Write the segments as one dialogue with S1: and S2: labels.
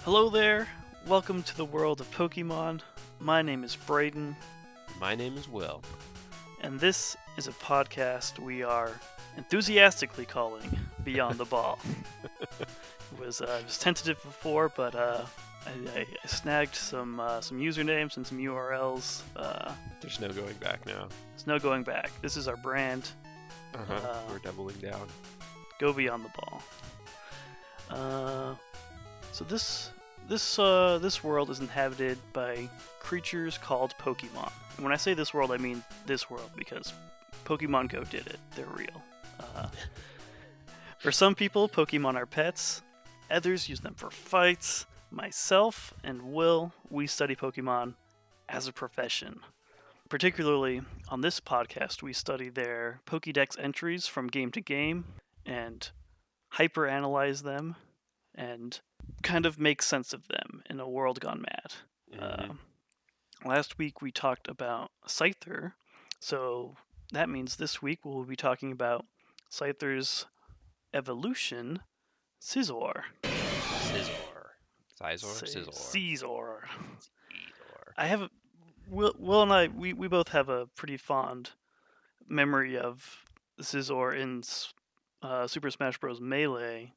S1: Hello there, welcome to the world of Pokemon. My name is Brayden,
S2: My name is Will.
S1: and this is a podcast we are enthusiastically calling Beyond the Ball. It was tentative before, but I snagged some usernames and some URLs.
S2: There's no going back now.
S1: There's no going back. This is our brand.
S2: We're doubling down.
S1: Go Beyond the Ball. So this world is inhabited by creatures called Pokemon. And when I say this world, I mean this world because Pokemon Go did it. They're real. For some people, Pokemon are pets. Others use them for fights. Myself and Will, we study Pokemon as a profession. Particularly on this podcast, we study their Pokédex entries from game to game and hyper-analyze them and kind of make sense of them in a world gone mad. Last week we talked about Scizor, so that means this week we'll be talking about Scizor's evolution, Scizor.
S2: Scizor.
S1: I have Will and I we both have a pretty fond memory of Scizor in Super Smash Bros. Melee.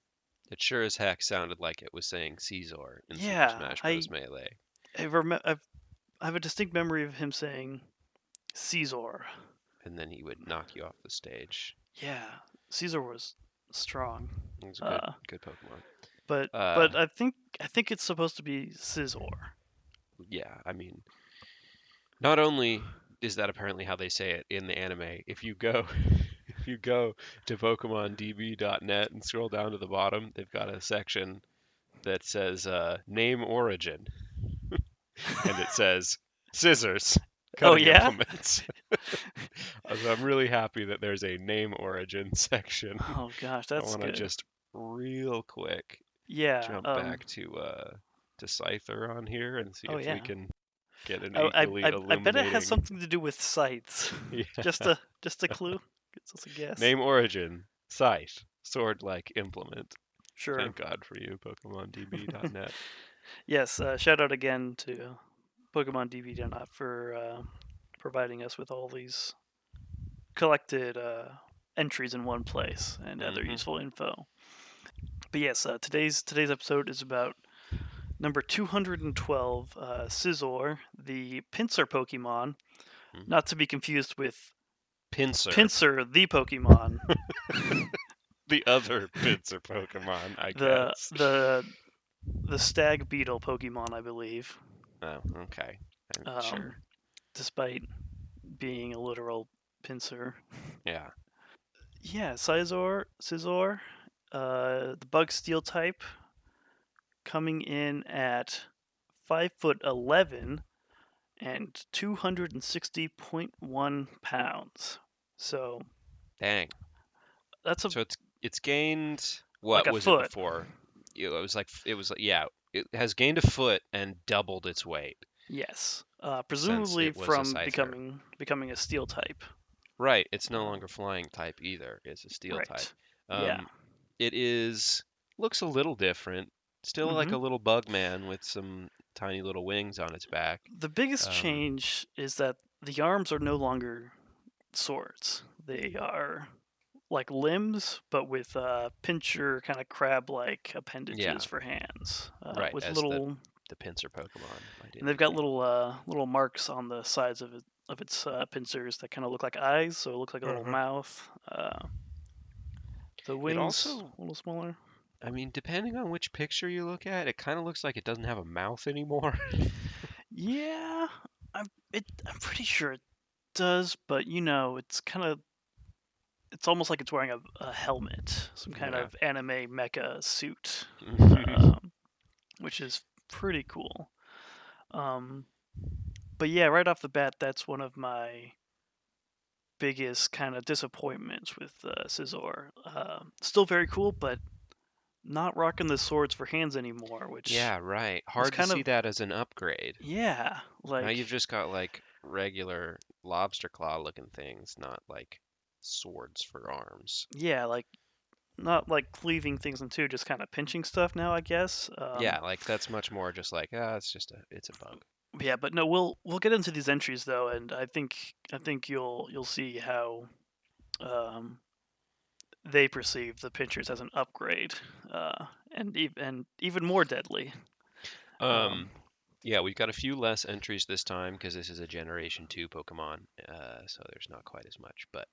S2: It sure as heck sounded like it was saying Scizor in
S1: Yeah,
S2: Super Smash Bros. Melee.
S1: I have a distinct memory of him saying Scizor.
S2: And then he would knock you off the stage.
S1: Yeah, Scizor was strong.
S2: He was a good Pokemon.
S1: But I think it's supposed to be Scizor.
S2: Yeah, I mean, not only is that apparently how they say it in the anime, if you go to PokemonDB.net and scroll down to the bottom, they've got a section that says name origin, and it says scissors. Cutting implements. So I'm really happy that there's a name origin section.
S1: Oh gosh, that's
S2: I want to just real quick jump back to Scizor on here and see if we can get an equally illuminating...
S1: I bet it has something to do with scythes.
S2: Yeah.
S1: Just a clue. Gives us a guess.
S2: Name origin, scythe, sword-like implement.
S1: Sure.
S2: Thank God for you, PokemonDB.net.
S1: Yes, shout out again to PokemonDB.net for providing us with all these collected entries in one place and other useful info. But yes, today's episode is about number 212, Scizor, the pincer Pokemon, not to be confused with Pinsir, the Pokemon.
S2: The other pincer Pokemon, I guess.
S1: The stag beetle Pokemon, I believe.
S2: Oh, okay. Sure.
S1: Despite being a literal pincer.
S2: Yeah.
S1: Yeah, Scizor, the bug steel type, coming in at 5'11" and 260.1 pounds. So,
S2: dang.
S1: That's
S2: so it's gained what
S1: like
S2: was
S1: foot.
S2: It before? It has gained a foot and doubled its weight.
S1: Yes, presumably from becoming a steel type.
S2: Right. It's no longer flying type either. It's a steel type.
S1: Yeah.
S2: It looks a little different. Still like a little bug man with some tiny little wings on its back.
S1: The biggest change is that the arms are no longer swords. They are like limbs, but with pincher kind of crab-like appendages for hands.
S2: Right,
S1: with
S2: as
S1: little
S2: the pincer Pokemon.
S1: And they've got little marks on the sides of its pincers that kind of look like eyes, so it looks like a little mouth. The wings also a little smaller.
S2: I mean, depending on which picture you look at, it kind of looks like it doesn't have a mouth anymore.
S1: Yeah, I'm pretty sure it does, but it's almost like it's wearing a helmet, some kind of anime mecha suit, which is pretty cool. But yeah, right off the bat, that's one of my biggest kind of disappointments with Scizor. Still very cool, but not rocking the swords for hands anymore, which
S2: right. Hard to see that as an upgrade.
S1: Yeah,
S2: now you've just got like regular lobster claw looking things, not like swords for arms.
S1: Yeah, like not like cleaving things in two, just kind of pinching stuff now, I guess.
S2: Yeah, like that's much more just like, it's a bug.
S1: Yeah, but no, we'll get into these entries though, and I think you'll see how um, they perceive the pinchers as an upgrade, and even more deadly. Um,
S2: Um, yeah, we've got a few less entries this time because this is a Generation 2 Pokemon, so there's not quite as much, but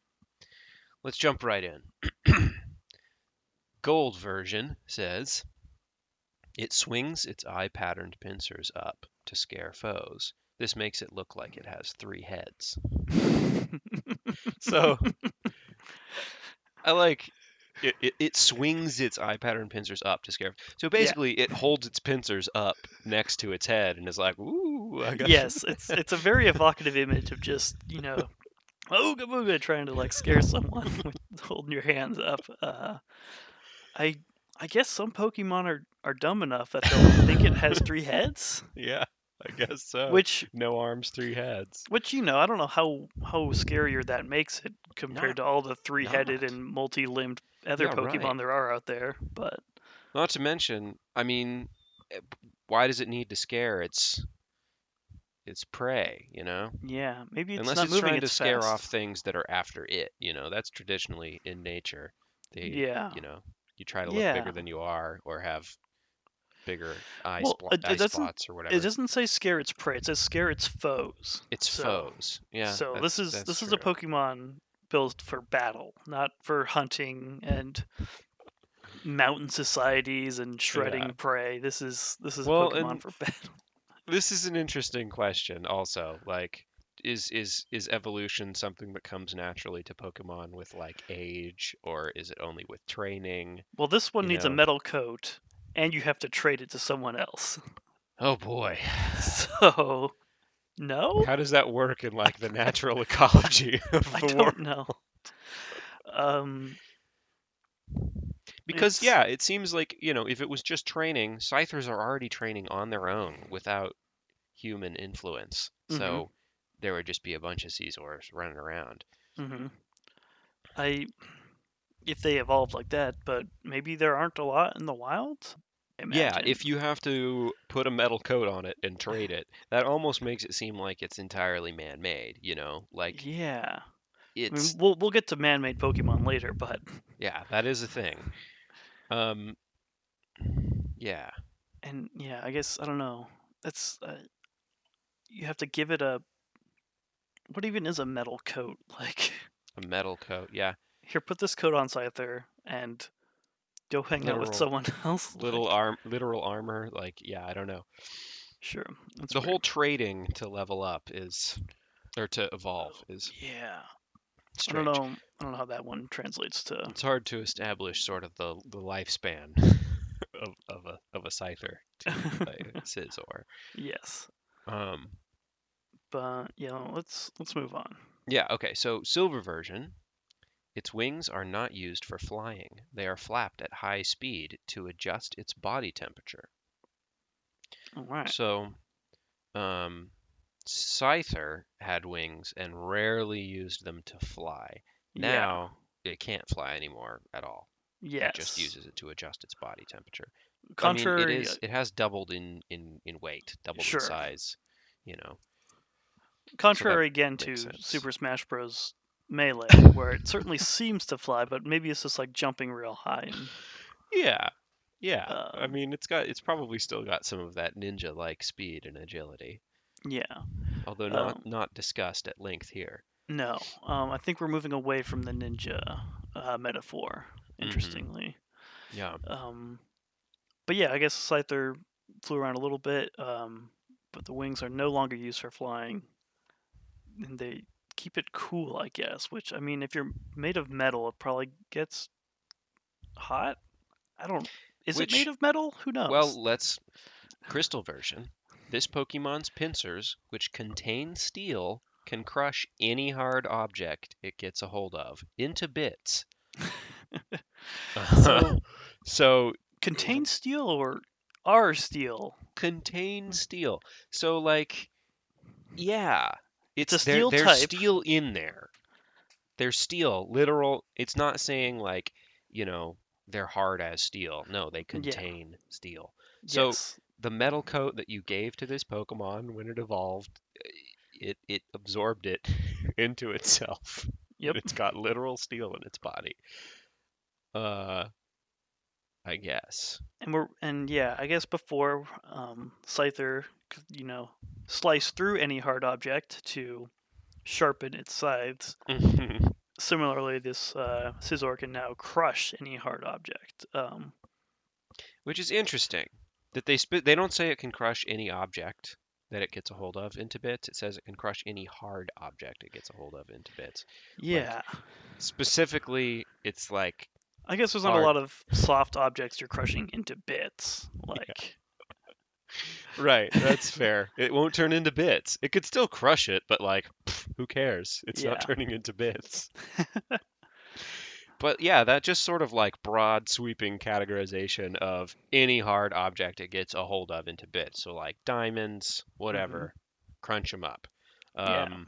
S2: let's jump right in. Gold version says it swings its eye-patterned pincers up to scare foes. This makes it look like it has 3 heads. So I like it swings its eye pattern pincers up to scare. So
S1: yeah,
S2: basically, it holds its pincers up next to its head and is like, "Ooh, I got."
S1: yes, it's a very evocative image of just ooga booga trying to like scare someone with holding your hands up. I I guess some Pokemon are dumb enough that they'll think it has 3 heads,
S2: Yeah, I guess so.
S1: which
S2: No arms, 3 heads.
S1: I don't know how scarier that makes it compared
S2: Not,
S1: to all the three-headed
S2: not.
S1: and multi-limbed other
S2: Yeah, right.
S1: Pokemon there are out there. But
S2: Not to mention, I mean, why does it need to scare its prey?
S1: yeah, maybe it's
S2: Unless
S1: not
S2: it's
S1: moving
S2: trying to
S1: its
S2: scare off
S1: fast.
S2: things that are after it. That's traditionally in nature. They,
S1: Yeah,
S2: you try to look
S1: yeah.
S2: bigger than you are or have bigger
S1: Well,
S2: eye spots or
S1: it
S2: whatever.
S1: doesn't say scare its prey. It says scare its foes.
S2: It's
S1: So
S2: foes. Yeah,
S1: so this is
S2: that's
S1: this is a
S2: true.
S1: Pokemon built for battle, not for hunting and mountain societies and
S2: Yeah.
S1: shredding prey. This is a
S2: Well,
S1: Pokemon
S2: and
S1: for battle.
S2: this is an interesting question also. Like, is evolution something that comes naturally to Pokemon with like age, or is it only with training?
S1: Well, this one
S2: You
S1: needs a
S2: know?
S1: metal coat, and you have to trade it to someone else.
S2: Oh boy.
S1: So, no?
S2: How does that work in like the natural ecology of
S1: I
S2: the world?
S1: don't know. Um,
S2: Because
S1: it's
S2: yeah, it seems like, if it was just training, Scythers are already training on their own without human influence.
S1: hmm
S2: So there would just be a bunch of Scizors running around.
S1: hmm I if they evolve like that, but maybe there aren't a lot in the wild. I
S2: Yeah,
S1: imagine.
S2: if you have to put a metal coat on it and trade it, that almost makes it seem like it's entirely man-made. Like
S1: Yeah. I mean,
S2: it's
S1: we'll get to man-made Pokemon later, but
S2: yeah, that is a thing. Um, yeah,
S1: and yeah, I guess I don't know. That's you have to give it a what even is a metal coat? Like
S2: a metal coat. Yeah,
S1: here, put this coat on Scyther and go hang out with
S2: literal
S1: someone else. Like
S2: literal armor. Like, yeah, I don't know.
S1: sure, that's
S2: The
S1: weird.
S2: whole trading to level up is or to evolve is
S1: Yeah, I don't
S2: strange.
S1: know. I don't know how that one translates to.
S2: It's hard to establish sort of the lifespan of a Scyther to a Scizor.
S1: Yes,
S2: Um,
S1: but let's move on.
S2: yeah, okay. So silver version, its wings are not used for flying. They are flapped at high speed to adjust its body temperature.
S1: All right.
S2: So, um, Scyther had wings and rarely used them to fly.
S1: Yeah.
S2: Now it can't fly anymore at all. It just
S1: Yes.
S2: uses it to adjust its body temperature. I mean, it
S1: Contrary.
S2: is it has doubled in weight, doubled in
S1: Sure.
S2: size, you know. So that
S1: Contrary again
S2: makes
S1: to
S2: sense.
S1: Super Smash Bros. Melee, where it certainly seems to fly, but maybe it's just like jumping real high and
S2: Yeah. Yeah. I
S1: um,
S2: mean, it's probably still got some of that ninja-like speed and agility,
S1: yeah.
S2: although not
S1: Um,
S2: not discussed at length here.
S1: no, I think we're moving away from the ninja metaphor.
S2: Hmm.
S1: Interestingly,
S2: Yeah.
S1: um, but yeah, I guess Scyther flew around a little bit, but the wings are no longer used for flying, and they keep it cool, I guess. Which I mean, if you're made of metal, it probably gets hot. I don't. Is it made
S2: Which,
S1: of metal? Who
S2: well,
S1: knows?
S2: let's crystal version. This Pokemon's pincers, which contain steel, can crush any hard object it gets a hold of into bits.
S1: So
S2: So
S1: contain steel or are steel?
S2: contain steel. So like, yeah,
S1: It's a steel
S2: there's
S1: type.
S2: steel in there. There's steel, literal. It's not saying like, you know, they're hard as steel. No, they
S1: Yeah.
S2: contain steel. So
S1: Yes.
S2: the metal coat that you gave to this Pokemon when it evolved, it absorbed it into itself. And
S1: Yep.
S2: it's got literal steel in its body. Uh, I guess.
S1: And yeah, I guess before Scyther could, slice through any hard object to sharpen its scythes. Similarly, this Scizor can now crush any hard object.
S2: Which is interesting that they don't say it can crush any object that it gets a hold of into bits. It says it can crush any hard object it gets a hold of into bits. Like
S1: Yeah,
S2: specifically, it's like
S1: I guess there's not a
S2: hard.
S1: lot of soft objects you're crushing into bits.
S2: Yeah,
S1: Like,
S2: right. That's fair. It won't turn into bits. It could still crush it, but like, who cares? It's not
S1: yeah,
S2: turning into bits. But yeah, that just sort of like broad sweeping categorization of any hard object it gets a hold of into bits. So like diamonds,
S1: hmm
S2: whatever, crunch them up.
S1: yeah.
S2: Um,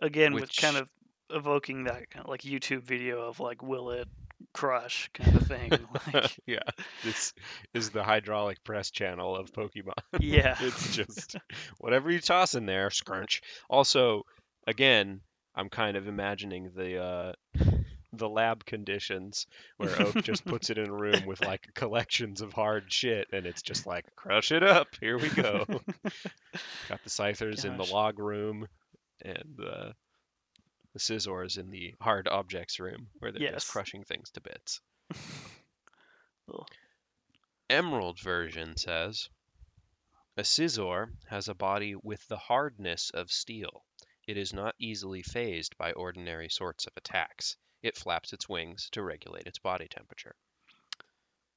S1: Again, with kind
S2: which
S1: of evoking that kind of like YouTube video of like, will it crush kind of thing. Like,
S2: yeah, this is the hydraulic press channel of Pokemon.
S1: yeah,
S2: It's just whatever you toss in there, scrunch. Also, again, I'm kind of imagining the lab conditions where Oak just puts it in a room with like collections of hard shit and it's just like crush it up. Here we go. Got the Scythers in the
S1: gosh,
S2: log room and the Scizors in the hard objects room where they're just
S1: yes.
S2: crushing things to bits.
S1: Ugh.
S2: Emerald version says a Scizor has a body with the hardness of steel. It is not easily phased by ordinary sorts of attacks. It flaps its wings to regulate its body temperature.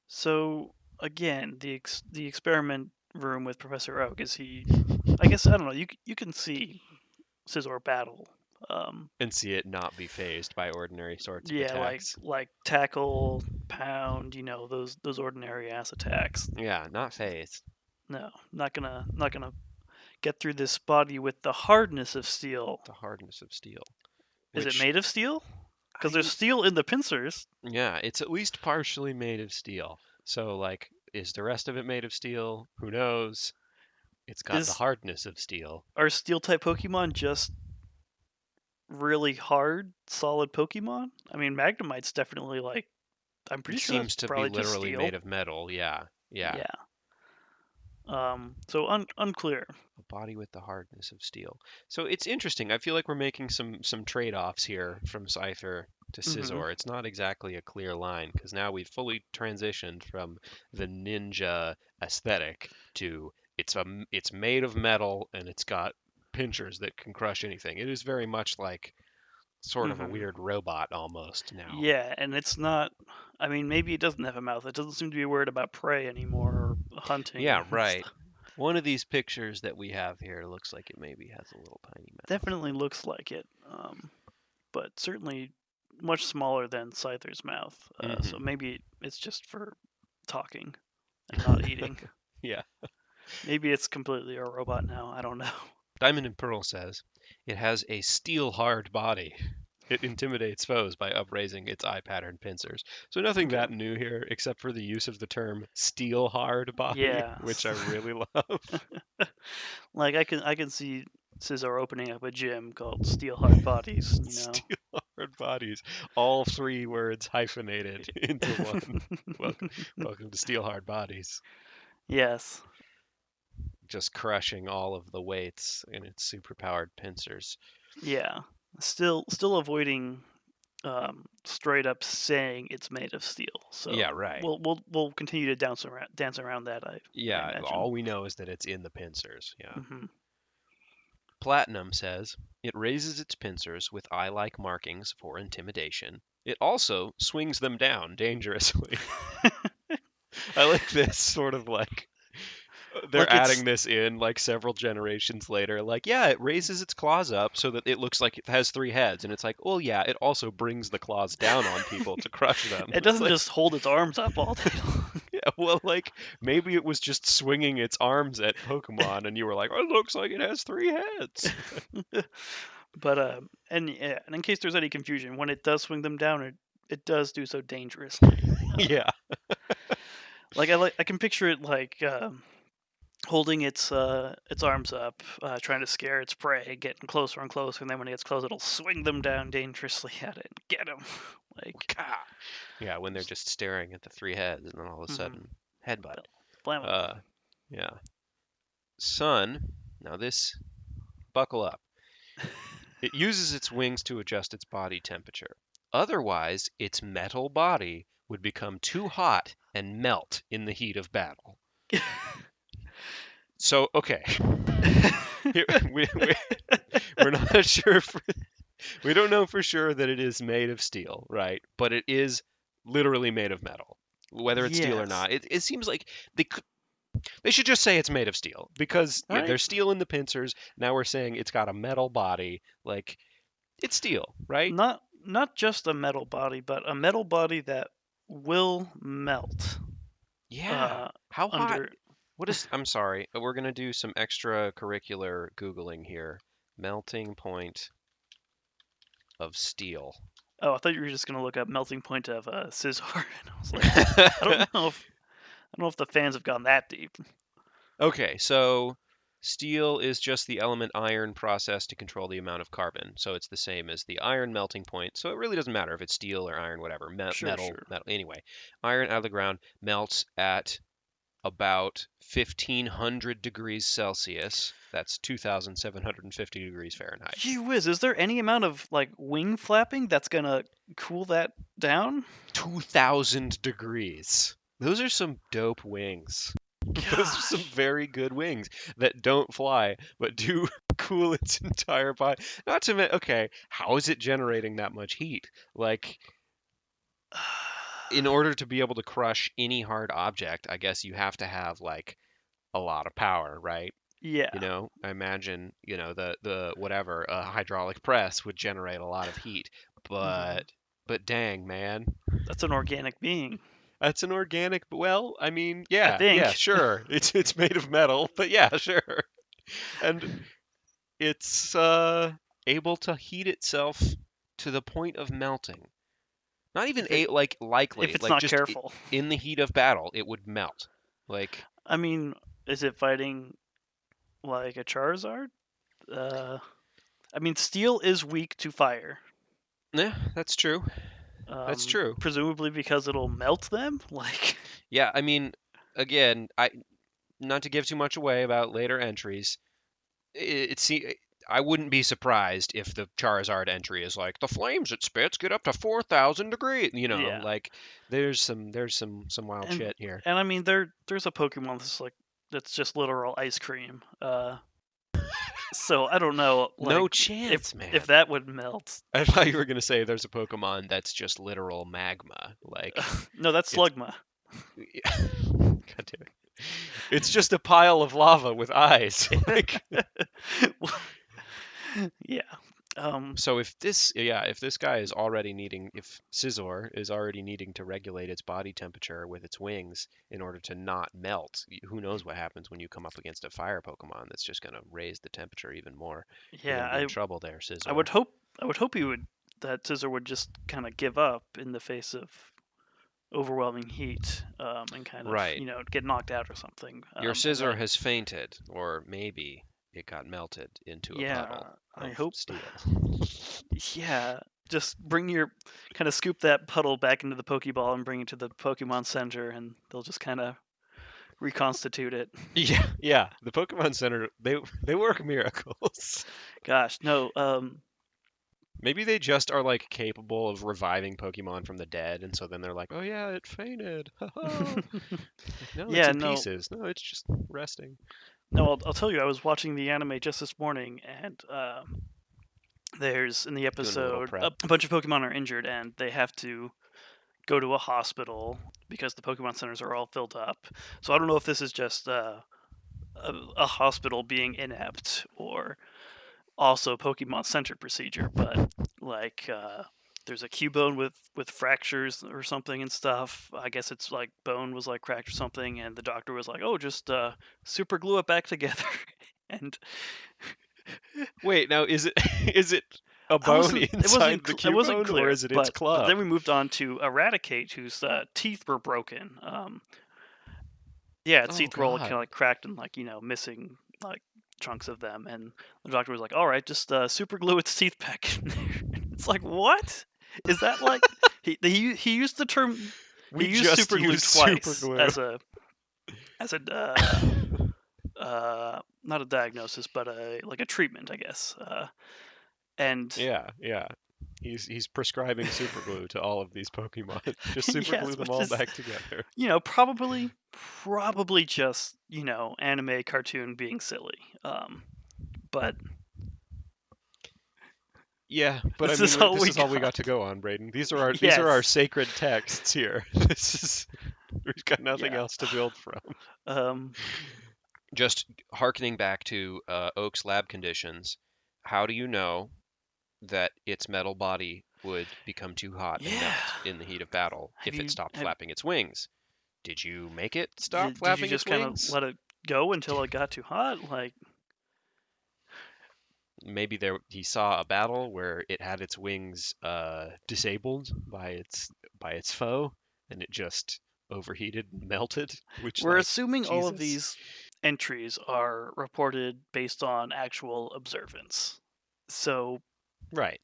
S1: So again, the experiment room with Professor Oak is he? I guess I don't know. You can see Scizor battle.
S2: And see it not be phased by ordinary sorts of
S1: Yeah,
S2: attacks.
S1: like tackle, pound. Those ordinary ass attacks.
S2: Yeah, not phased.
S1: No, not gonna get through this body with the hardness of steel.
S2: The hardness of steel.
S1: Is it
S2: Which,
S1: made of steel? Because there's
S2: I,
S1: steel in the pincers.
S2: yeah, it's at least partially made of steel. So, like, is the rest of it made of steel? Who knows? It's got the
S1: Is
S2: hardness of steel.
S1: Are steel type Pokemon just really hard, solid Pokemon? I mean, Magnemite's definitely like. I'm
S2: It
S1: pretty sure that's
S2: seems to be
S1: probably just
S2: literally
S1: steel.
S2: made of metal. Yeah, yeah.
S1: Yeah. So unclear.
S2: A body with the hardness of steel. So it's interesting. I feel like we're making some trade-offs here from Scyther to
S1: hmm
S2: Scizor. It's not exactly a clear line because now we've fully transitioned from the ninja aesthetic to it's made of metal and it's got pinchers that can crush anything. It is very much like sort of a
S1: hmm
S2: weird robot almost now.
S1: Yeah, and it's not. I mean, maybe it doesn't have a mouth. It doesn't seem to be worried about prey anymore or hunting
S2: Yeah,
S1: and
S2: right.
S1: stuff.
S2: One of these pictures that we have here looks like it maybe has a little tiny mouth.
S1: Definitely looks like it, but certainly much smaller than Scyther's mouth. So
S2: Hmm.
S1: maybe it's just for talking and not eating.
S2: Yeah.
S1: Maybe it's completely a robot now. I don't know.
S2: Diamond and Pearl says it has a steel hard body. It intimidates foes by upraising its eye pattern pincers. So nothing
S1: Okay.
S2: that new here, except for the use of the term steel hard body,
S1: Yeah.
S2: which I really love.
S1: Like I can see Scizor opening up a gym called Steel Hard Bodies,
S2: Steel hard bodies. All three words hyphenated into one. Welcome, welcome to steel hard bodies.
S1: Yes.
S2: Just crushing all of the weights in its superpowered pincers.
S1: Yeah. Still avoiding straight up saying it's made of steel.
S2: Yeah,
S1: So
S2: right.
S1: we'll continue to dance around that. I
S2: Yeah,
S1: imagine.
S2: all we know is that it's in the pincers. Yeah.
S1: hmm
S2: Platinum says it raises its pincers with eye-like markings for intimidation. It also swings them down dangerously. I like this sort of like they're
S1: Like it's
S2: adding this in like several generations later. Like, yeah, it raises its claws up so that it looks like it has three heads, and it's like, well, yeah, it also brings the claws down on people to crush them.
S1: it
S2: It's
S1: doesn't
S2: like,
S1: just hold its arms up all day long.
S2: yeah, well, like maybe it was just swinging its arms at Pokemon, and you were like, oh, it looks like it has three heads.
S1: But and yeah, and in case there's any confusion, when it does swing them down, it does do so dangerously.
S2: Yeah.
S1: Like I can picture it like holding its arms up, trying to scare its prey, getting closer and closer, and then when it gets close, it'll swing them down dangerously at it and get them. Like,
S2: Gah. Yeah, when they're just staring at the three heads, and then all of a
S1: mm-hmm.
S2: sudden, headbutt.
S1: Blam them.
S2: Uh, yeah. Sun. Now this, buckle up. It uses its wings to adjust its body temperature. Otherwise, its metal body would become too hot and melt in the heat of battle. So, okay, Here, we're not sure. We don't know for sure that it is made of steel, right? But it is literally made of metal. Whether it's steel or
S1: Yes.
S2: not, it seems like they should just say it's made of steel because yeah,
S1: Right?
S2: there's steel in the pincers. Now we're saying it's got a metal body. Like it's steel, right?
S1: Not just a metal body, but a metal body that will melt
S2: Yeah. How hot?
S1: under.
S2: What is? I'm sorry. We're gonna do some extracurricular googling here. Melting point of steel.
S1: Oh, I thought you were just gonna look up melting point of Scizor, and I was like, I don't know if the fans have gone that deep.
S2: Okay, so steel is just the element iron processed to control the amount of carbon. So it's the same as the iron melting point. So it really doesn't matter if it's steel or iron, whatever.
S1: Sure,
S2: Metal,
S1: sure.
S2: metal. Anyway, iron out of the ground melts at about 1500 degrees Celsius. That's 2750 degrees Fahrenheit.
S1: Gee whiz, is there any amount of like wing flapping that's gonna cool that down?
S2: 2000 degrees. Those are some dope wings. Those are some
S1: Gosh.
S2: very good wings that don't fly, but do cool its entire body. Not to mention, okay, how is it generating that much heat? Like, in order to be able to crush any hard object, I guess you have to have like a lot of power, right? You
S1: Yeah.
S2: know, I imagine, you know, the whatever, a hydraulic press would generate a lot of heat,
S1: hmm
S2: but dang, man.
S1: That's an organic being,
S2: That's an organic, well, I mean,
S1: I
S2: yeah,
S1: think.
S2: sure. It's made of metal, but yeah, sure. And it's able to heat itself to the point of melting. Not even
S1: If it
S2: like
S1: if
S2: likely,
S1: it's
S2: like
S1: not
S2: just
S1: careful.
S2: in the heat of battle, it would melt. Like,
S1: I mean, is it fighting like a Charizard? Uh, I mean, steel is weak to fire.
S2: yeah, that's true. That's true.
S1: Presumably because it'll melt them. Like,
S2: Yeah, I mean, again, I not to give too much away about later entries. I wouldn't be surprised if the Charizard entry is like the flames it spits get up to 4,000 degrees. You know,
S1: yeah,
S2: like there's some wild
S1: and
S2: shit here.
S1: and I mean, there's a Pokemon that's just literal ice cream. So I don't know,
S2: No
S1: like
S2: chance,
S1: if
S2: man.
S1: that would melt.
S2: I thought you were gonna say there's a Pokemon that's just literal magma. Like
S1: No, that's
S2: it's
S1: Slugma.
S2: God damn it. It's just a pile of lava with eyes. Like
S1: Yeah. Um,
S2: so if this guy is already needing if Scizor is already needing to regulate its body temperature with its wings in order to not melt, who knows what happens when you come up against a fire Pokemon that's just gonna raise the temperature even more. You're
S1: yeah.
S2: gonna be in trouble there,
S1: I
S2: Scizor.
S1: would hope he would that Scissor would just kind of give up in the face of overwhelming heat, and kind of
S2: Right.
S1: get knocked out or something.
S2: Your
S1: And
S2: Scizor
S1: then
S2: has fainted, or maybe it got melted into a
S1: yeah,
S2: puddle
S1: I
S2: of
S1: hope
S2: steel.
S1: yeah. Just bring your kind of scoop that puddle back into the Pokeball and bring it to the Pokemon Center, and they'll just kind of reconstitute it.
S2: Yeah, yeah. The Pokemon Center, they work miracles.
S1: Gosh, no.
S2: Maybe they just are like capable of reviving Pokemon from the dead, and so then they're like, "Oh yeah, it fainted." Like, no, it's
S1: Yeah,
S2: in
S1: no,
S2: pieces. No, it's just resting.
S1: no. I'll tell you. I was watching the anime just this morning, and there's in the
S2: Doing a little
S1: episode
S2: prep.
S1: a bunch of Pokemon are injured, and they have to go to a hospital because the Pokemon centers are all filled up. So I don't know if this is just a hospital being inept or also Pokemon Center procedure, but like there's a Cubone with fractures or something and stuff. I guess it's like bone was like cracked or something, and the doctor was like, "Oh, just super glue it back together." And
S2: Wait, now is it is it a bone
S1: It wasn't
S2: inside the
S1: it wasn't
S2: Cubone, or
S1: clear,
S2: is it its
S1: but then
S2: club?
S1: we moved on to Eradicate, whose teeth were broken. Yeah, its
S2: Oh
S1: teeth were all kind
S2: God.
S1: of like cracked and like missing like chunks of them, and the doctor was like, "All right, just super glue its teeth back in there." It's like, what is that like? He used the term. He
S2: We
S1: used
S2: just
S1: super glue
S2: used super
S1: twice
S2: glue.
S1: as a not a diagnosis, but a like a treatment, I guess. And
S2: Yeah, yeah. He's prescribing super glue to all of these Pokemon. Just super
S1: yes,
S2: glue them
S1: which
S2: all
S1: is
S2: back together.
S1: probably just anime cartoon being silly. But
S2: Yeah, but I
S1: this is
S2: mean,
S1: all
S2: this
S1: we
S2: is all we
S1: got.
S2: got to go on, Braden. These are our
S1: Yes.
S2: sacred texts here. This is we've got nothing
S1: Yeah.
S2: else to build from.
S1: Um.
S2: Just harkening back to Oak's lab conditions, how do you know that its metal body would become too hot and
S1: Yeah.
S2: melt in the heat of battle
S1: Have
S2: if it
S1: you
S2: stopped
S1: have
S2: flapping its wings? Did you make it stop
S1: did you
S2: flapping
S1: just
S2: its
S1: kind of
S2: wings?
S1: let it go until it got too hot? Like,
S2: Maybe he saw a battle where it had its wings disabled by its foe, and it just overheated and melted. Which,
S1: we're
S2: like,
S1: assuming all of
S2: Jesus,
S1: these entries are reported based on actual observance. So,
S2: right?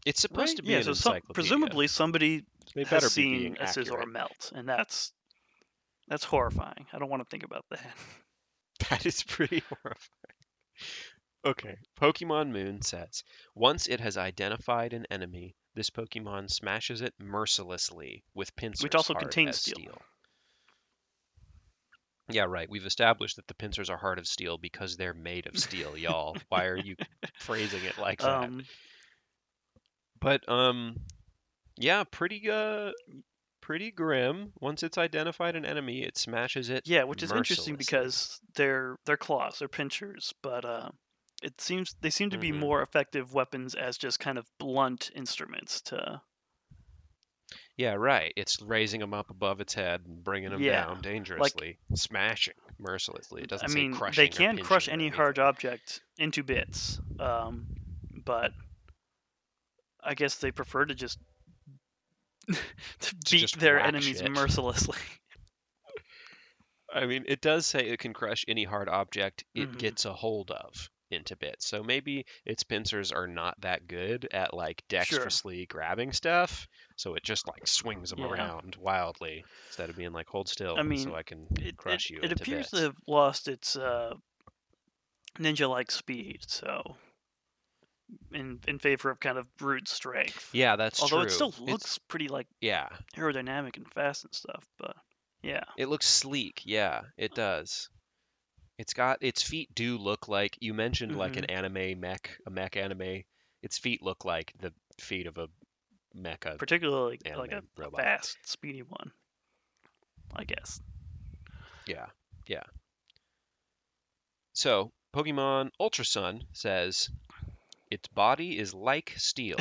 S2: It's supposed
S1: right?
S2: to be
S1: Yeah,
S2: an
S1: so
S2: encyclopedia.
S1: presumably somebody
S2: They
S1: has
S2: better be
S1: seen
S2: being
S1: a Scizor
S2: accurate.
S1: melt, and that's horrifying. I don't want to think about that.
S2: That is pretty horrifying. Okay, Pokemon Moon says once it has identified an enemy, this Pokemon smashes it mercilessly with
S1: Which
S2: pincers
S1: also
S2: hard
S1: contains
S2: as
S1: steel.
S2: steel. Yeah, right. We've established that the pincers are hard of steel because they're made of steel, y'all. Why are you phrasing it like that?
S1: Um,
S2: But yeah, pretty grim. Once it's identified an enemy, it smashes it
S1: yeah, which is interesting
S2: mercilessly.
S1: because they're claws, they're pinchers, but they seem to be
S2: Hmm.
S1: more effective weapons as just kind of blunt instruments to.
S2: Yeah, right. It's raising them up above its head and bringing them
S1: Yeah,
S2: down
S1: like
S2: dangerously, smashing mercilessly. It
S1: I
S2: doesn't say
S1: mean, they
S2: crushing or
S1: can crush
S2: pinching or
S1: any hard
S2: anything.
S1: object into bits, but I guess they prefer to just to
S2: To
S1: beat
S2: just
S1: their
S2: whack
S1: enemies
S2: shit.
S1: mercilessly.
S2: I mean, it does say it can crush any hard object it
S1: Hmm.
S2: gets a hold of into bits. So maybe its pincers are not that good at like
S1: Sure.
S2: dexterously grabbing stuff. So it just like swings them
S1: Yeah.
S2: around wildly instead of being like, hold
S1: I
S2: still so
S1: mean,
S2: I can
S1: it
S2: crush you
S1: it
S2: into
S1: appears to
S2: bits.
S1: have lost its ninja-like speed, so in favor of kind of brute strength.
S2: Yeah, that's
S1: Although it
S2: true.
S1: still looks pretty like
S2: Yeah,
S1: aerodynamic and fast and stuff, but yeah.
S2: it looks sleek. Yeah, it does. It's got its feet do look like you mentioned like an
S1: Hmm.
S2: anime mech, a mech anime. Its feet look like the feet of a mecha
S1: Particularly like
S2: anime
S1: a
S2: robot.
S1: fast, speedy one, I guess.
S2: Yeah, yeah. So, Pokemon Ultra Sun says its body is like steel.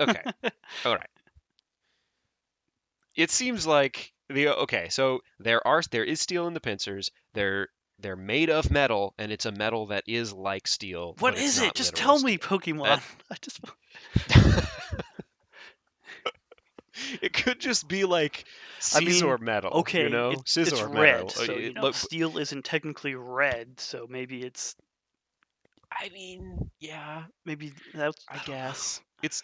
S2: Okay, all right. It seems like so there is steel in the pincers. They're made of metal, and it's a metal that is like steel,
S1: What
S2: but it's
S1: is it?
S2: not
S1: Just
S2: literal
S1: tell me,
S2: steel. That
S1: Pokemon. I just
S2: it could just be like
S1: I mean,
S2: Scizor metal,
S1: okay, it's
S2: Scizor
S1: red,
S2: metal.
S1: so
S2: Look,
S1: steel isn't technically red, so
S2: I mean, yeah,
S1: maybe that's
S2: I
S1: I don't know.
S2: guess it's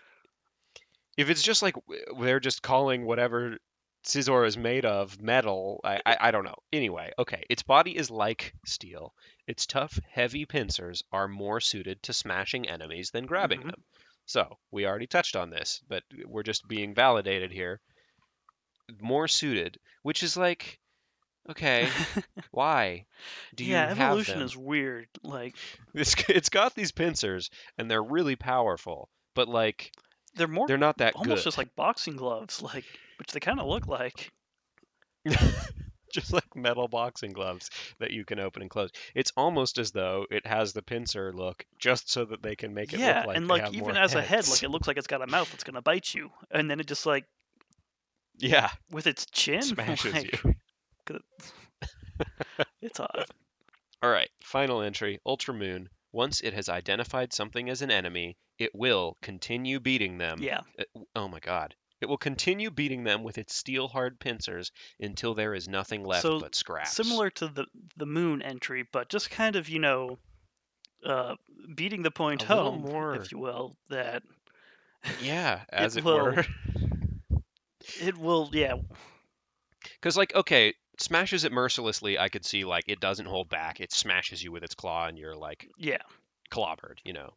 S2: if it's just like they're just calling whatever Scizor is made of metal. I don't know. Anyway, okay, its body is like steel. Its tough, heavy pincers are more suited to smashing enemies than grabbing
S1: Hmm.
S2: them. So we already touched on this, but we're just being validated here. More suited, which is like, okay, why do you
S1: Yeah,
S2: have
S1: evolution
S2: them?
S1: is weird. Like
S2: It's got these pincers, and they're really powerful, but like
S1: they're more
S2: they're not that
S1: almost
S2: good.
S1: just like boxing gloves, like which they kind of look like.
S2: Just like metal boxing gloves that you can open and close. It's almost as though it has the pincer look just so that they can make it look
S1: Yeah,
S2: like
S1: and
S2: they
S1: like
S2: have
S1: even
S2: more
S1: as a head, like
S2: heads.
S1: it looks like it's got a mouth that's gonna bite you, and then it just like
S2: Yeah,
S1: with its chin,
S2: smashes
S1: like
S2: you.
S1: it's odd.
S2: All right, final entry, Ultra Moon. Once it has identified something as an enemy, it will continue beating them.
S1: Yeah.
S2: Oh my God. It will continue beating them with its steel hard pincers until there is nothing left
S1: So
S2: but scraps.
S1: similar to the moon entry, but just kind of, uh, beating the point
S2: A little
S1: home,
S2: more,
S1: if you will, that
S2: yeah,
S1: it
S2: as it
S1: will,
S2: were.
S1: yeah,
S2: Because, like, okay, smashes it mercilessly, I could see, like, it doesn't hold back. It smashes you with its claw and you're, like,
S1: yeah,
S2: clobbered, you know?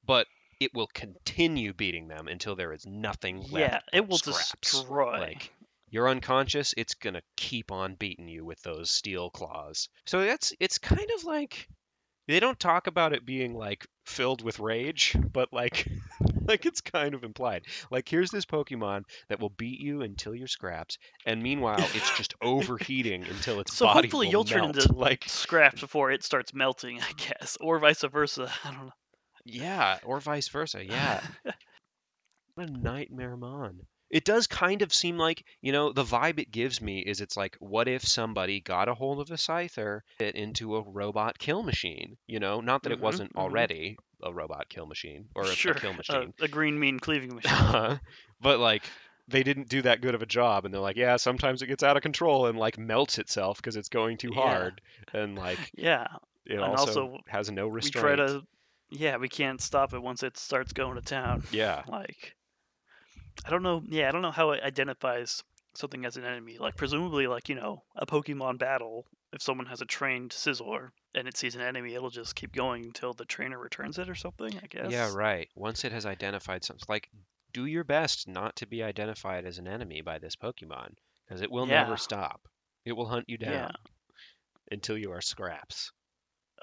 S2: But it will continue beating them until there is nothing
S1: yeah,
S2: left
S1: it
S2: but
S1: will
S2: scraps.
S1: destroy.
S2: Like, you're unconscious, it's gonna keep on beating you with those steel claws. So it's kind of like they don't talk about it being like filled with rage, but like like it's kind of implied. Like here's this Pokemon that will beat you until you're scraps, and meanwhile it's just overheating until its
S1: So
S2: body
S1: hopefully
S2: will
S1: you'll turn
S2: melt.
S1: into
S2: Like
S1: scraps before it starts melting, I guess, or vice versa. I don't
S2: yeah, or vice versa. Yeah,
S1: know.
S2: what a nightmare mon. It does kind of seem like, the vibe it gives me is it's like, what if somebody got a hold of a Scyther, it into a robot kill machine? Not that it
S1: Hmm.
S2: wasn't
S1: Hmm.
S2: already a robot kill machine or a
S1: Sure,
S2: kill machine,
S1: a green mean cleaving machine.
S2: but like they didn't do that good of a job, and they're like, yeah, sometimes it gets out of control and like melts itself because it's going too
S1: Yeah,
S2: hard, and like
S1: yeah,
S2: it
S1: and
S2: also
S1: also
S2: has no
S1: we try
S2: restraint.
S1: to, yeah, we can't stop it once it starts going to town.
S2: Yeah.
S1: Like, I don't know. Yeah, I don't know how it identifies something as an enemy. Like, presumably, like, a Pokemon battle, if someone has a trained Scizor and it sees an enemy, it'll just keep going until the trainer returns it or something, I
S2: Yeah,
S1: guess.
S2: right. Once it has identified something, like, do your best not to be identified as an enemy by this Pokemon, because it will never
S1: Yeah,
S2: stop. It will hunt you
S1: yeah.
S2: down until you are scraps.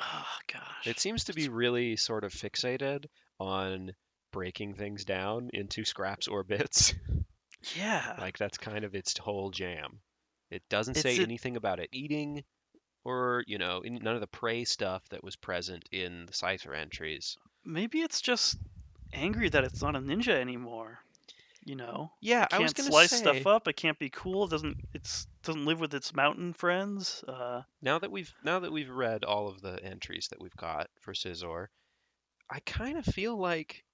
S1: Oh,
S2: It
S1: gosh.
S2: seems to be really sort of fixated on breaking things down into scraps or bits.
S1: Yeah.
S2: Like, that's kind of its whole jam. It doesn't
S1: It's
S2: say
S1: it.
S2: anything about it eating or, none of the prey stuff that was present in the Scyther entries.
S1: Maybe it's just angry that it's not a ninja anymore.
S2: Yeah,
S1: It
S2: I was
S1: can't
S2: gonna
S1: slice stuff
S2: say,
S1: up. It can't be cool. Doesn't live with its mountain friends.
S2: now that we've read all of the entries that we've got for Scizor, I kind of feel like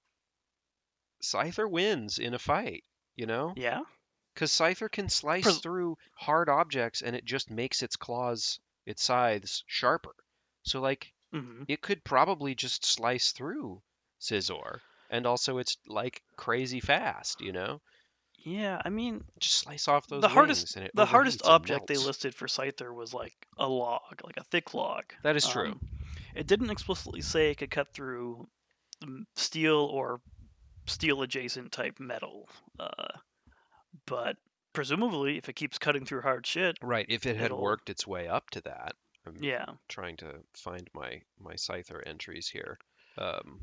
S2: Scyther wins in a fight, you know?
S1: Yeah.
S2: Because Scyther can slice
S1: Pres-
S2: through hard objects and it just makes its claws, its scythes, sharper. So, like,
S1: mhm.
S2: it could probably just slice through Scizor. And also, it's like crazy fast.
S1: Yeah. I mean,
S2: Just slice off those
S1: the hardest
S2: wings and it
S1: the hardest
S2: overheats and
S1: object they
S2: melts.
S1: listed for Scyther was like a log, like a thick log.
S2: That is true.
S1: Um, it didn't explicitly say it could cut through steel or steel adjacent type metal. But presumably, if it keeps cutting through hard shit,
S2: Right, if it had
S1: it'll.
S2: worked its way up to that. I'm
S1: Yeah.
S2: trying to find my Scyther entries here. Um,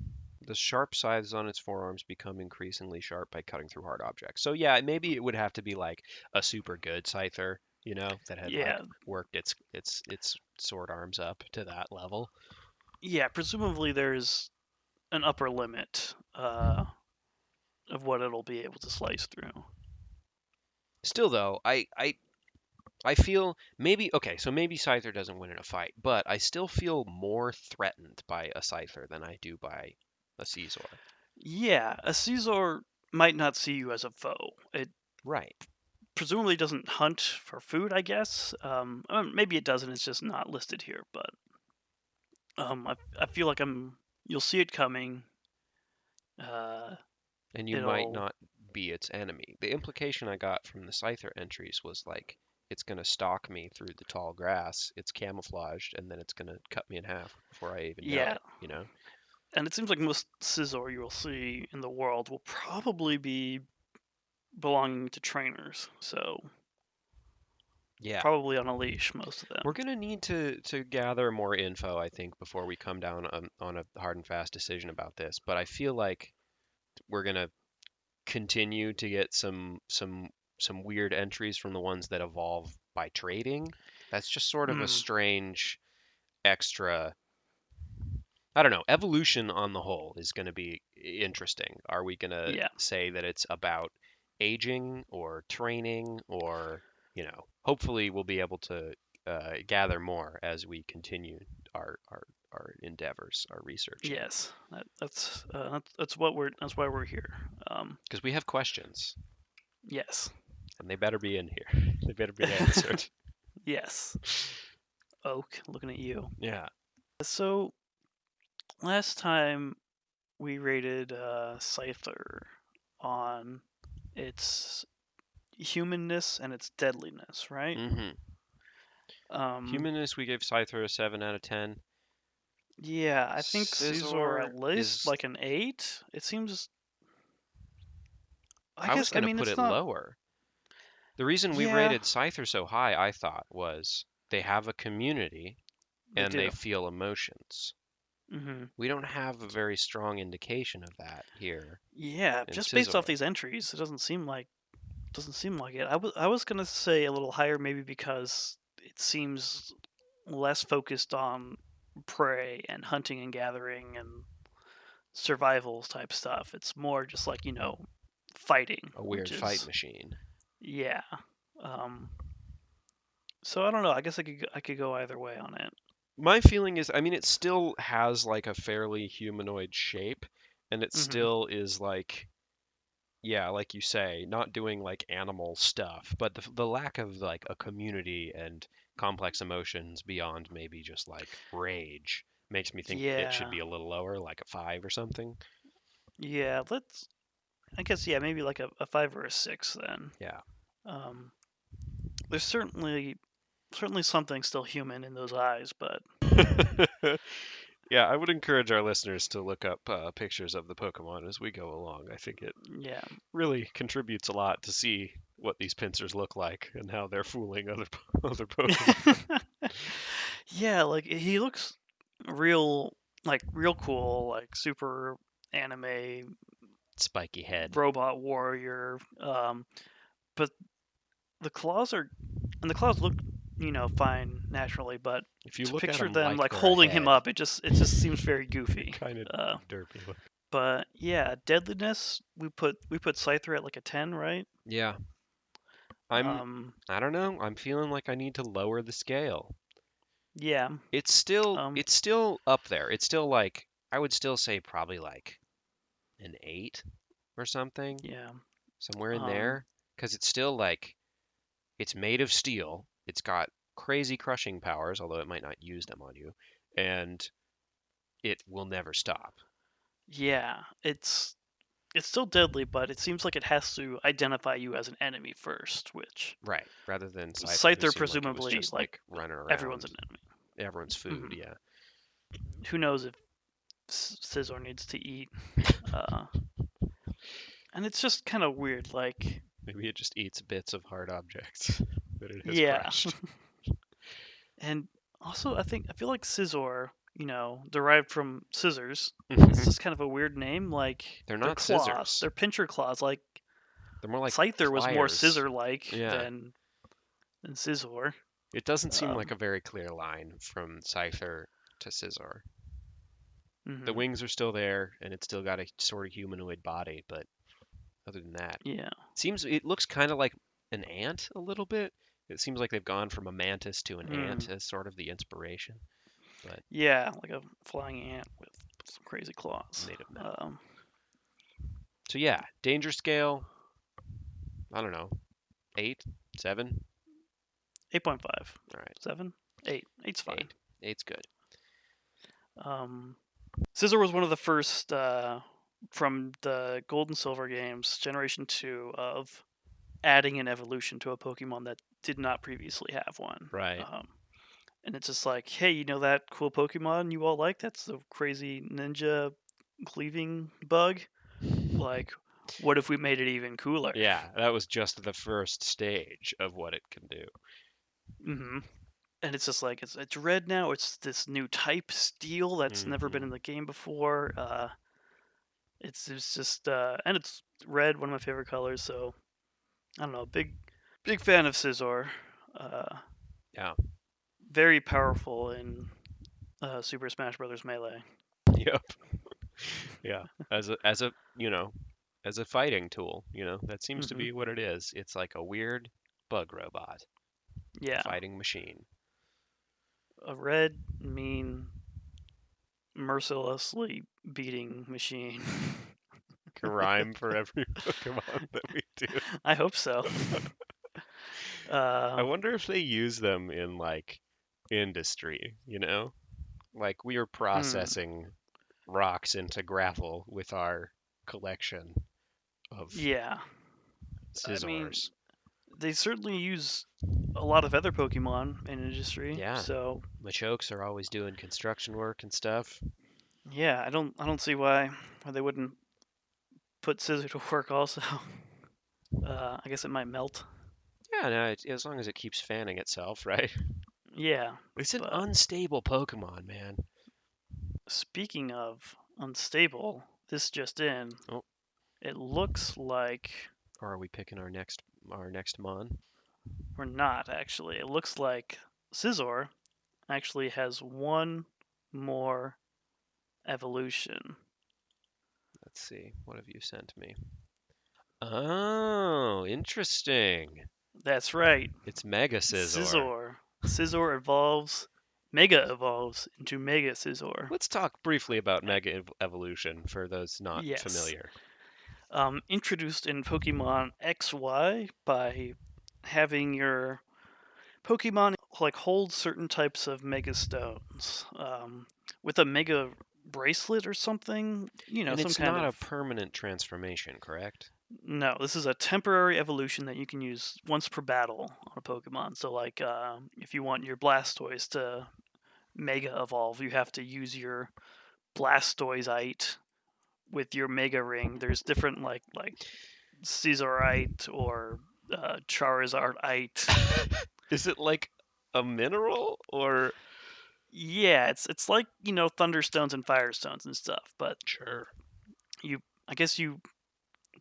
S2: the sharp scythes on its forearms become increasingly sharp by cutting through hard objects. So yeah, maybe it would have to be like a super good Scyther, that had like
S1: Yeah.
S2: worked its sword arms up to that level.
S1: Yeah. Presumably, there's an upper limit of what it'll be able to slice through.
S2: Still though, I feel maybe okay, so maybe Scyther doesn't win in a fight, but I still feel more threatened by a Scyther than I do by a Scizor.
S1: Yeah, a Caesar might not see you as a foe. It
S2: Right.
S1: presumably doesn't hunt for food, I guess. Maybe it doesn't. It's just not listed here. But I feel like you'll see it coming. Uh,
S2: And you might
S1: it'll.
S2: not be its enemy. The implication I got from the Scyther entries was like it's going to stalk me through the tall grass, it's camouflaged, and then it's going to cut me in half before I even know
S1: Yeah,
S2: it.
S1: and it seems like most Scizor you will see in the world will probably be belonging to trainers. So
S2: Yeah.
S1: probably on a leash, most of
S2: We're
S1: them.
S2: going to need to gather more info, I think, before we come down on a hard and fast decision about this, but I feel like we're going to continue to get some weird entries from the ones that evolve by trading. That's just sort of a
S1: Mm,
S2: strange extra. I don't know. Evolution on the whole is going to be interesting. Are we going to
S1: yeah.
S2: say that it's about aging or training or, hopefully we'll be able to gather more as we continue our endeavors, our research here.
S1: Yes, that's why we're here.
S2: Because we have questions,
S1: Yes,
S2: and they better be in here. They better be answered.
S1: yes. Oak, looking at you.
S2: Yeah.
S1: So last time we rated Scyther on its humanness and its deadliness, right?
S2: Mm-hmm.
S1: Um,
S2: Humanness, we gave Scyther a 7 out of 10.
S1: yeah, I think Scizor
S2: Scizor
S1: at least
S2: is.
S1: like an 8. It seems. I
S2: I was
S1: guess. I
S2: going to
S1: mean,
S2: put
S1: it's
S2: it
S1: not.
S2: lower. The reason we
S1: Yeah,
S2: rated Scyther so high, I thought, was they have a community
S1: they
S2: and they
S1: do.
S2: feel emotions.
S1: Hmm.
S2: We don't have a very strong indication of that here
S1: Yeah,
S2: in
S1: just based off
S2: Scizor.
S1: these entries, it doesn't seem like it. I was gonna say a little higher maybe because it seems less focused on prey and hunting and gathering and survival type stuff. It's more just like fighting,
S2: A
S1: which
S2: weird fight
S1: is
S2: machine.
S1: yeah. Um, so I don't know. I guess I could go either way on it.
S2: My feeling is, I mean, it still has like a fairly humanoid shape, and it
S1: Hmm.
S2: still is like, yeah, like you say, not doing like animal stuff, but the lack of like a community and complex emotions beyond maybe just like rage makes me think it should
S1: Yeah,
S2: be a little lower, like a 5 or something.
S1: yeah. Let's. I guess yeah, maybe like a 5 or a 6 then.
S2: Yeah.
S1: Um, there's certainly something still human in those eyes, but
S2: Yeah, I would encourage our listeners to look up pictures of the Pokemon as we go along. I think it
S1: yeah.
S2: really contributes a lot to see what these pincers look like and how they're fooling other other Pokemon.
S1: Yeah, like he looks real real cool, like super anime
S2: Spiky head.
S1: robot warrior. But the claws are and the claws look, fine naturally, but
S2: If you
S1: to
S2: look at
S1: picture
S2: them
S1: them
S2: like
S1: like
S2: they're a
S1: holding him
S2: head,
S1: up, it just seems very goofy.
S2: kind of
S1: Uh,
S2: derpy look.
S1: but yeah, deadliness we put Scyther at like a 10, right?
S2: Yeah, I'm.
S1: Um,
S2: I don't know. I'm feeling like I need to lower the scale.
S1: yeah. Um,
S2: It's still up there. It's still like I would still say probably like an 8 or something,
S1: yeah.
S2: somewhere in
S1: Um,
S2: there, because it's still like it's made of steel. It's got crazy crushing powers, although it might not use them on you, and it will never stop.
S1: yeah. It's still deadly, but it seems like it has to identify you as an enemy first, which
S2: Right. Rather than Scyther, who
S1: Scyther
S2: seemed like it was
S1: presumably
S2: just
S1: like
S2: like running
S1: everyone's
S2: around
S1: an enemy.
S2: everyone's food.
S1: Hmm.
S2: Yeah.
S1: Who knows if Scizor needs to eat? Uh, and it's just kind of weird. Like,
S2: Maybe it just eats bits of hard objects that it has
S1: yeah,
S2: crushed.
S1: and also I feel like Scizor, derived from scissors. It's just kind of a weird name. Like
S2: They're
S1: their
S2: not
S1: claws,
S2: scissors.
S1: their pincher claws. Like
S2: They're more like
S1: Scyther was more
S2: pliers.
S1: scissor-like
S2: Yeah.
S1: than Scizor.
S2: It doesn't seem like
S1: Um,
S2: a very clear line from Scyther to Scizor. The
S1: hmm.
S2: wings are still there, and it's still got a sort of humanoid body, but other than that,
S1: Yeah.
S2: it looks kind of like an ant a little bit. It seems like they've gone from a mantis to an
S1: Hmm.
S2: ant as sort of the inspiration, but
S1: Yeah, like a flying ant with some crazy claws.
S2: made of metal. So yeah, danger scale, I don't know, 8, 7.
S1: 8.5.
S2: All right,
S1: 7? 8. Eight's fine.
S2: 8. Eight's good.
S1: Um, Scizor was one of the first from the Gold and Silver games, Generation 2, of adding an evolution to a Pokemon that did not previously have one.
S2: Right.
S1: Um, and it's just like, hey, you know that cool Pokemon you all like? That's the crazy ninja cleaving bug. Like, what if we made it even cooler?
S2: Yeah, that was just the first stage of what it can do.
S1: Hmm. And it's just like it's red now. It's this new type steel that's never been in
S2: Hmm.
S1: the game before. It's just and it's red, one of my favorite colors. So I don't know, big fan of Scizor. Uh,
S2: Yeah.
S1: very powerful in Super Smash Bros. Melee.
S2: Yep. Yeah. As a as a fighting tool, that seems to
S1: Hmm.
S2: be what it is. It's like a weird bug robot,
S1: Yeah,
S2: fighting machine.
S1: a red, mean, mercilessly beating machine.
S2: Rhyme for every Pokemon that we do.
S1: I hope so.
S2: I wonder if they use them in like industry, Like we are
S1: Hmm.
S2: processing rocks into gravel with our collection of
S1: Yeah. I mean,
S2: Scizors.
S1: they certainly use a lot of other Pokemon in industry,
S2: Yeah,
S1: so
S2: Machokes are always doing construction work and stuff.
S1: yeah, I don't see why they wouldn't put Scissor to work also. I guess it might melt.
S2: Yeah, no, as long as it keeps fanning itself, right?
S1: Yeah,
S2: It's an
S1: but
S2: unstable Pokemon, man.
S1: speaking of unstable, this just in,
S2: Oh,
S1: it looks like
S2: or are we picking our next Mon?
S1: we're not actually. It looks like Scizor actually has one more evolution.
S2: Let's see. What have you sent me? Oh, interesting.
S1: That's right.
S2: It's Mega Scizor.
S1: Scizor Mega evolves into Mega Scizor.
S2: Let's talk briefly about Mega Evolution for those not
S1: Yes.
S2: familiar.
S1: Introduced in Pokemon XY by having your Pokemon like hold certain types of Mega Stones with a Mega bracelet or something.
S2: And
S1: Some
S2: it's
S1: kind
S2: not a
S1: of.
S2: permanent transformation, correct?
S1: No, this is a temporary evolution that you can use once per battle on a Pokemon. So, like, if you want your Blastoise to Mega Evolve, you have to use your Blastoiseite with your Mega Ring. There's different like Scizorite or Charizardite.
S2: Is it like a mineral or?
S1: Yeah, it's like Thunderstones and Firestones and stuff, but
S2: Sure.
S1: I guess you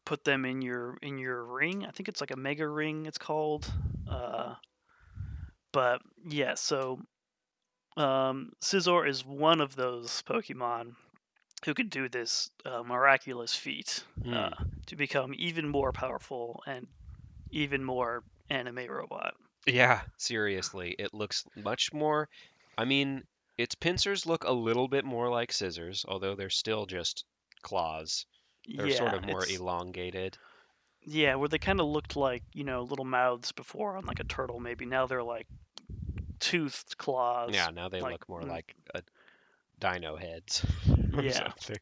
S1: put them in your ring. I think it's like a Mega Ring. It's called. But yeah, so Scizor is one of those Pokemon who could do this miraculous feat
S2: Hmm.
S1: to become even more powerful and even more anime robot.
S2: Yeah, seriously, it looks much more. I mean, its pincers look a little bit more like scissors, although they're still just claws. They're sort
S1: Yeah,
S2: of more
S1: it's
S2: elongated.
S1: where they kind of looked like little mouths before on like a turtle. Maybe now they're like toothed claws.
S2: Yeah, now they
S1: Like
S2: look more like a dino heads or
S1: yeah,
S2: something.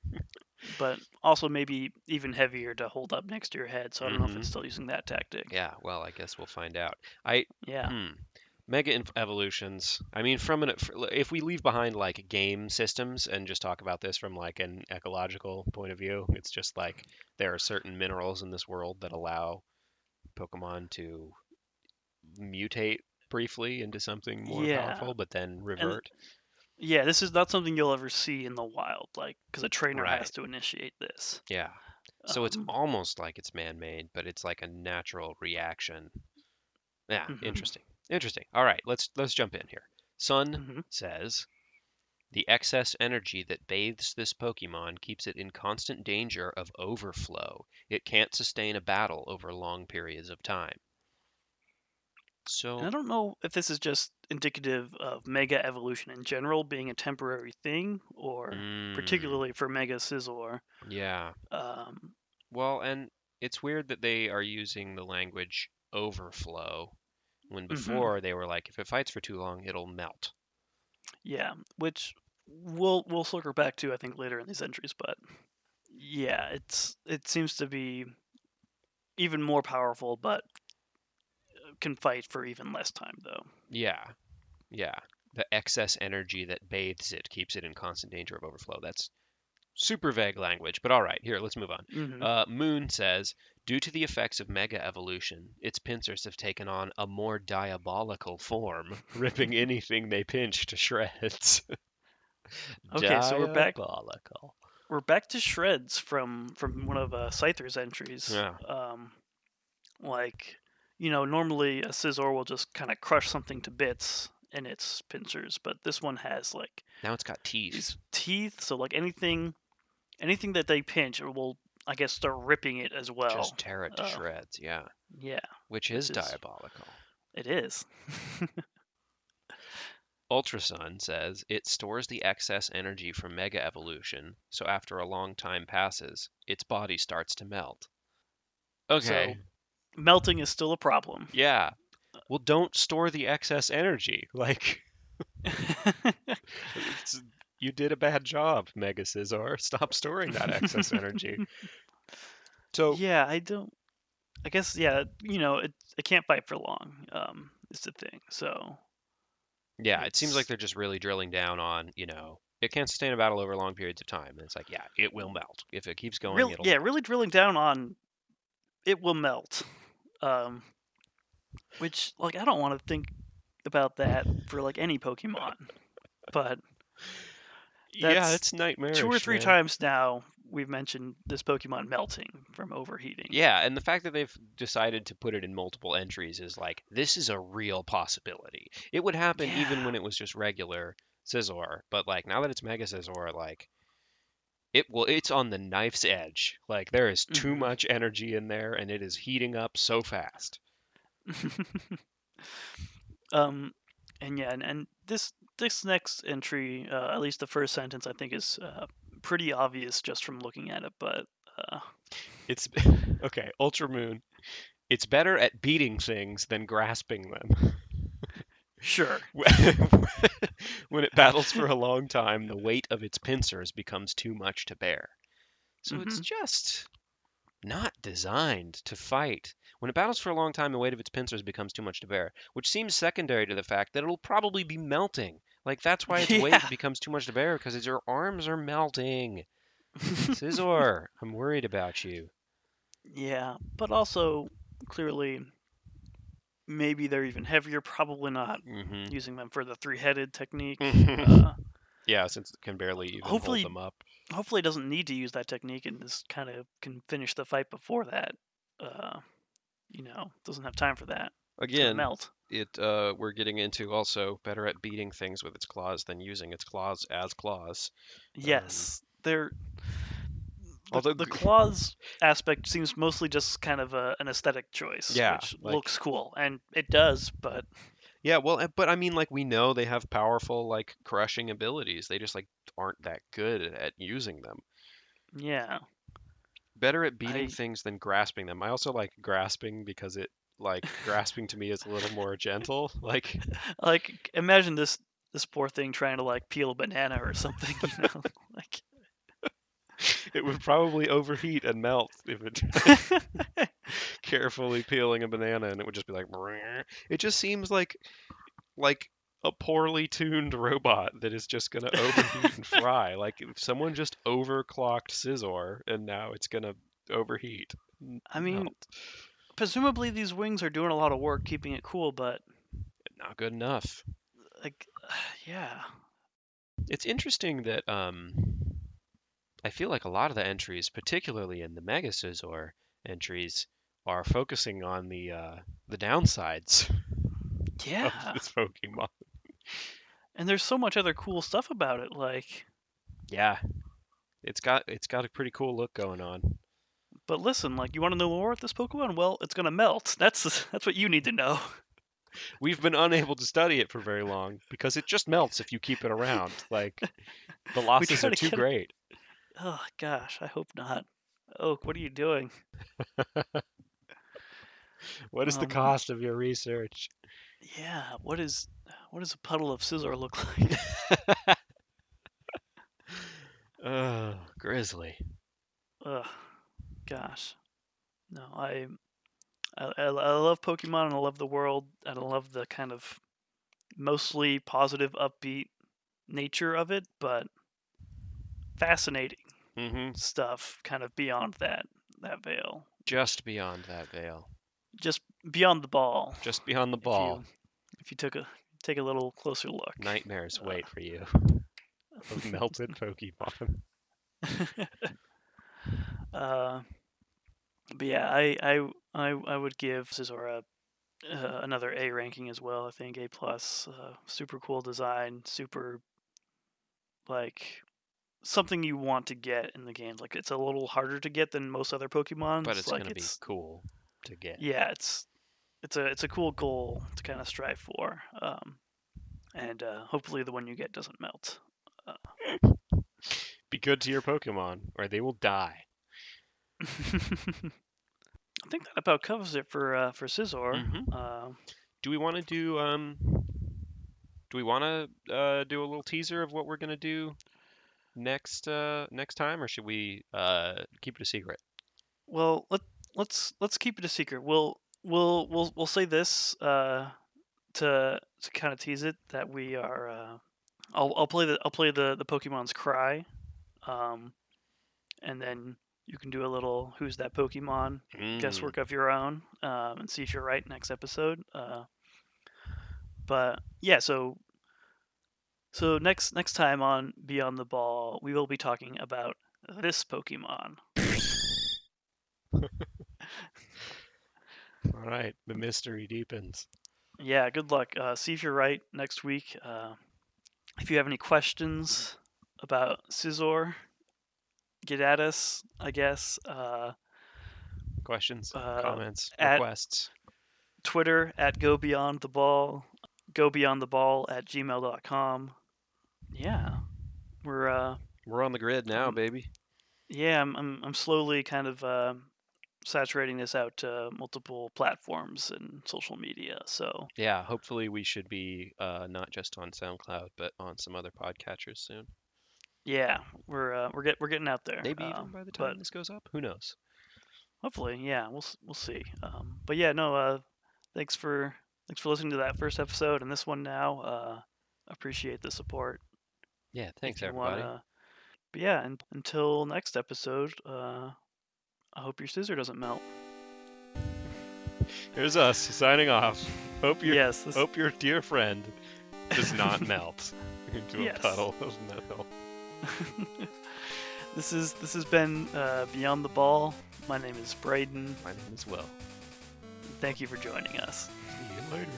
S1: but also maybe even heavier to hold up next to your head. So I don't know if
S2: Hmm.
S1: it's still using that tactic.
S2: Yeah, well, I guess we'll find out. I
S1: Yeah.
S2: hmm. Evolutions. I mean, if we leave behind like game systems and just talk about this from like an ecological point of view, it's just like there are certain minerals in this world that allow Pokemon to mutate briefly into something more
S1: Yeah.
S2: powerful, but then
S1: And
S2: revert.
S1: yeah, this is not something you'll ever see in the wild, like because a trainer has
S2: Right.
S1: to initiate this.
S2: Yeah. So it's
S1: Um,
S2: almost like it's man-made, but it's like a natural reaction. Yeah,
S1: hmm
S2: interesting. Interesting. All right, let's jump in here. Sun
S1: hmm
S2: says the excess energy that bathes this Pokemon keeps it in constant danger of overflow. It can't sustain a battle over long periods of time.
S1: And
S2: So,
S1: I don't know if this is just indicative of Mega Evolution in general being a temporary thing, or
S2: mm,
S1: particularly for Mega Scizor.
S2: yeah.
S1: Um,
S2: Well, and it's weird that they are using the language overflow when
S1: hmm
S2: before they were like, if it fights for too long, it'll melt.
S1: Yeah, which we'll circle back to I think later in these entries, but yeah, it seems to be even more powerful, but can fight for even less time though.
S2: Yeah, yeah. The excess energy that bathes it keeps it in constant danger of overflow. That's super vague language, but all right, here, let's move on.
S1: hmm
S2: Moon says, due to the effects of mega evolution, its pincers have taken on a more diabolical form, ripping anything they pinch to shreds.
S1: Okay, so
S2: Diabolical.
S1: we're back to shreds from one of Scyther's entries.
S2: Yeah.
S1: Like, normally a Scizor will just kind of crush something to bits in its pincers, but this one has like
S2: Now it's got teeth.
S1: these teeth, so like anything that they pinch, it will I guess start ripping it as well.
S2: Just tear it to
S1: Uh,
S2: shreds, yeah.
S1: yeah,
S2: Which is
S1: which is
S2: diabolical.
S1: it is.
S2: Ultrasun says it stores the excess energy from Mega Evolution, so after a long time passes, its body starts to melt.
S1: So
S2: Okay,
S1: melting is still a problem.
S2: yeah. Well, don't store the excess energy. Like, it's, you did a bad job, Mega Scizor. Stop storing that excess energy. So,
S1: Yeah, I don't. I guess yeah. It can't fight for long. Is the thing. So
S2: yeah, it seems like
S1: it's
S2: they're just really drilling down on, it can't sustain a battle over long periods of time. And it's like, yeah, it will melt. If it keeps going,
S1: real.
S2: it'll
S1: Yeah,
S2: melt.
S1: really drilling down on it will melt. Um, which like I don't want to think about that for like any Pokemon, but
S2: Yeah,
S1: that's
S2: it's
S1: two or
S2: nightmarish,
S1: three
S2: man.
S1: times now we've mentioned this Pokemon melting from overheating.
S2: Yeah, and the fact that they've decided to put it in multiple entries is like, this is a real possibility. It would happen even
S1: Yeah.
S2: when it was just regular Scizor, but like now that it's Mega Scizor, like it's on the knife's edge. Like there is too
S1: Hmm.
S2: much energy in there and it is heating up so fast.
S1: um, and yeah, and this next entry, at least the first sentence, I think is pretty obvious just from looking at it. But uh,
S2: It's okay, Ultra Moon. It's better at beating things than grasping them.
S1: sure.
S2: When it battles for a long time, the weight of its pincers becomes too much to bear. So it's
S1: Hmm.
S2: just not designed to fight. When it battles for a long time, the weight of its pincers becomes too much to bear, which seems secondary to the fact that it'll probably be melting. Like, that's why its weight
S1: Yeah.
S2: becomes too much to bear, because your arms are melting. Scizor, I'm worried about you.
S1: Yeah, but also clearly maybe they're even heavier. Probably not
S2: Hmm.
S1: using them for the three-headed technique.
S2: Yeah, since it can barely even hold
S1: Hopefully,
S2: them up.
S1: hopefully it doesn't need to use that technique and just kind of can finish the fight before that. Uh, doesn't have time for that. It's gonna
S2: Again,
S1: melt.
S2: we're getting into also better at beating things with its claws than using its claws as claws. Um,
S1: Yes, they're the
S2: although,
S1: the claws aspect seems mostly just kind of an aesthetic choice,
S2: yeah,
S1: which
S2: like
S1: looks cool, and it does. But
S2: yeah, well, but I mean, like we know they have powerful like crushing abilities. They just like aren't that good at using them.
S1: yeah,
S2: Better at beating
S1: I
S2: things than grasping them. I also like grasping because it like grasping to me is a little more gentle. Like
S1: like imagine this poor thing trying to like peel a banana or something. Like
S2: it would probably overheat and melt if it carefully peeling a banana and it would just be like "Brrr." It just seems like a poorly tuned robot that is just going to overheat and fry. Like if someone just overclocked Scizor and now it's going to overheat and
S1: I mean,
S2: melt.
S1: presumably these wings are doing a lot of work keeping it cool, but
S2: Not good enough.
S1: like, yeah,
S2: It's interesting that I feel like a lot of the entries, particularly in the Mega Scizor entries, are focusing on the downsides of
S1: yeah,
S2: this Pokemon.
S1: and there's so much other cool stuff about it. Like,
S2: Yeah, it's got a pretty cool look going on.
S1: but listen, like, you want to know more about this Pokemon? Well, it's gonna melt. That's what you need to know.
S2: We've been unable to study it for very long because it just melts if you keep it around. Like the
S1: We
S2: losses
S1: try
S2: are
S1: to
S2: too
S1: get it.
S2: great.
S1: Oh gosh, I hope not. Oak, what are you doing?
S2: What is the
S1: Um,
S2: cost of your research?
S1: yeah, what does a puddle of scissor look like?
S2: Oh, Grizzly.
S1: Ugh, gosh, no, I love Pokemon and I love the world and I love the kind of mostly positive, upbeat nature of it, but fascinating
S2: Hmm.
S1: stuff kind of beyond that veil, which
S2: Just beyond that veil.
S1: just beyond the ball.
S2: Just beyond the
S1: If
S2: ball.
S1: you take a little closer look.
S2: Nightmares
S1: Uh,
S2: wait for you of melted Pokemon.
S1: uh, but yeah, I would give Scizor another A ranking as well. I think A plus. Super cool design, super like something you want to get in the game. Like it's a little harder to get than most other
S2: But
S1: Pokemon's.
S2: it's
S1: Like
S2: gonna be
S1: it's
S2: cool to get.
S1: yeah, it's a cool goal to kind of strive for. and hopefully the one you get doesn't melt.
S2: Be good to your Pokemon, or they will die.
S1: I think that about covers it for Scizor.
S2: Mm-hmm. Do we want to do Do we want to do a little teaser of what we're gonna do next time, or should we keep it a secret?
S1: Well, let's keep it a secret. We'll say this to kind of tease it that we are. I'll play the Pokemon's Cry, um, and then you can do a little Who's That Pokemon
S2: Mm.
S1: guesswork of your own, and see if you're right next episode. But yeah, so next time on Beyond the Ball, we will be talking about this Pokemon.
S2: All right, the mystery deepens.
S1: Yeah, good luck. See if you're right next week. If you have any questions about Scizor, get at us, I guess.
S2: Questions,
S1: Uh,
S2: comments,
S1: at
S2: requests.
S1: Twitter at Go Beyond the Ball, gobeyondtheball at gmail.com. Yeah, we're
S2: We're on the grid now, baby.
S1: yeah, I'm slowly kind of saturating this out to multiple platforms and social media. So
S2: Yeah, hopefully we should be not just on SoundCloud, but on some other podcatchers soon.
S1: yeah, we're getting out there.
S2: Maybe even by the
S1: But
S2: time this goes up, who knows?
S1: hopefully, yeah, we'll see. But yeah, no, thanks for listening to that first episode and this one now. Appreciate the support.
S2: Yeah,
S1: If
S2: thanks
S1: you
S2: everybody.
S1: wanna, but yeah, and until next episode, I hope your scissor doesn't melt.
S2: Here's us signing off. Hope
S1: Yes,
S2: your dear friend does not melt into
S1: Yes.
S2: a puddle of metal.
S1: this has been Beyond the Ball. My name is Braden.
S2: My name is Will.
S1: Thank you for joining us.
S2: See you later.